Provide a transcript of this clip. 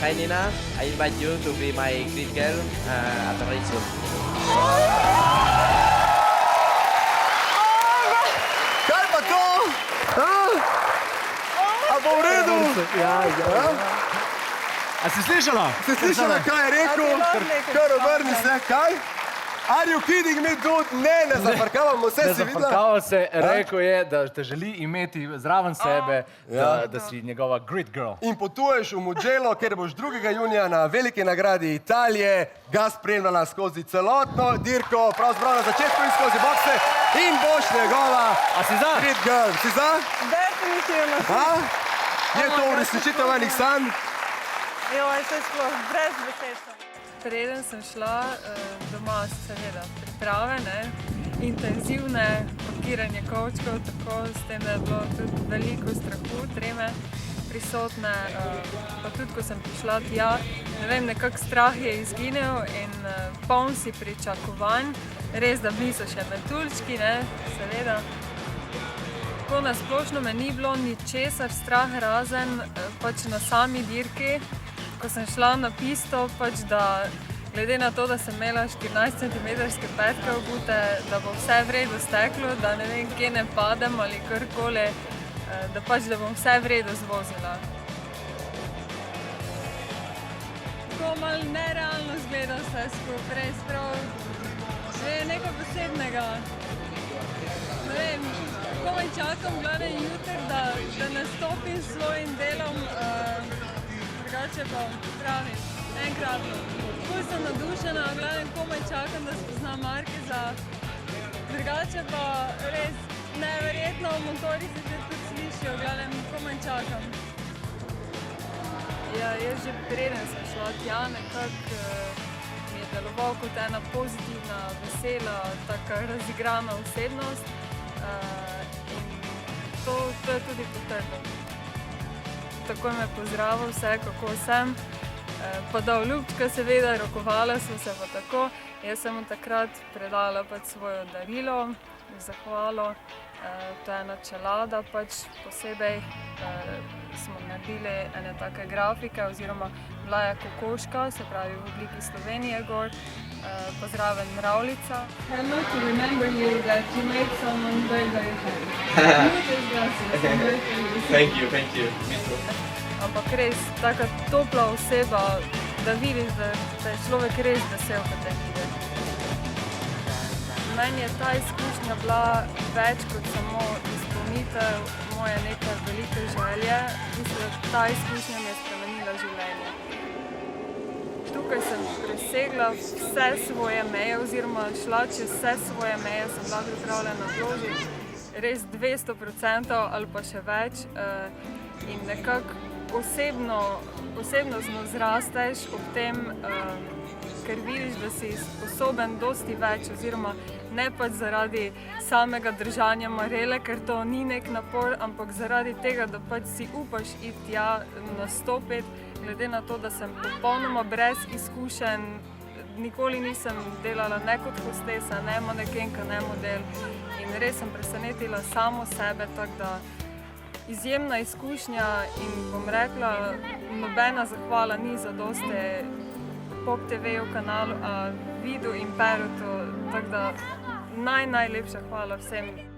Hi Nina, I invite you to be my grid girl at the race soon. Kaj pa to? A bo v redu? A si slišala? Si slišala, kaj je rekel? Kar obrni se, kaj? Are you kidding me, dude? Ne zafrkavamo se, Ne si videla? zafrkaval se, rekel je, da te želi imeti zraven sebe, da si njegova grid girl. In potuješ v Mugello, ker boš 2. junija na veliki nagradi Italije ga spremljala skozi celotno dirko, pravzaprav na začetku in skozi bokse in boš njegova A si za? grid girl. Si za? Definitivno. Je to uresničitev enih sanj? Joj, to je sploh brez besed. Preden sem šla doma, seveda, priprave, intenzivne, pakiranje kovčkov, tako s tem, da je bilo tudi veliko strahu, treme prisotne, pa tudi, ko sem prišla tja, ne vem, nekak strah je izginil in poln si pričakovanj, res, da bili so še metuljčki, seveda. Tako na splošno me ni bilo ničesar strah, razen pač na sami dirki, ko sem šla na pisto, pač da glede na to, da sem imela 14 cm petke obute, da bo vse v redu steklo, da ne vem, kje ne padem ali karkoli, da pač da bom vse v redu zvozila. Tako malo nerealno zgleda vse skupaj, res prav, je nekaj posebnega. Ne vem, komaj čakam glavnem jutri, da nastopim s svojim delom, drugače pa pravim, enkratno. Ful sem nadušena, glavnem komaj čakam, da spoznam Markeza, drugače pa res neverjetno, motorji se že tudi slišijo, glavnem komaj čakam. Ja, jaz že preden sem šla tja, nekako mi je deloval kot ena pozitivna, vesela, taka razigrana osebnost in to je tudi potrdil. Takoj me pozdravil vse, kako sem, pa dal ljubčka seveda, rokovala so se pa tako. Jaz sem mu takrat predala pač svoje darilo, zahvalo, to je ena čelada pač posebej, smo naredili ene take grafike oziroma bila je kokoška, se pravi v obliki Slovenije gor, pa zraven mravljica. Hello, to remember you that you made someone very, very happy. Thank you. Ampak res, taka topla oseba, da vidiš, da je človek res vesel, ko te vidi. Meni je ta izkušnja bila več kot samo izpolnitev moje neke velike želje. Mislim, da ta izkušnja mi je spremenila življenje. Tukaj sem presegla vse svoje meje oziroma šla čez vse svoje meje, sem bila pripravljena vložiti res 200% ali pa še več in nekako osebnostno zrasteš ob tem, ker vidiš, da si sposoben dosti več oziroma ne pač zaradi samega držanja marele, ker to ni nek napor, ampak zaradi tega, da pač si upaš iti tja nastopiti, glede na to, da sem popolnoma brez izkušenj, nikoli nisem delala ne kot hostesa, ne manekenka, ne model in res sem presenetila samo sebe, tako da izjemna izkušnja in bom rekla, nobena zahvala ni zadosti Pop TV-ju kanalu, Vidu in Perutu, tako da najlepša hvala vsem.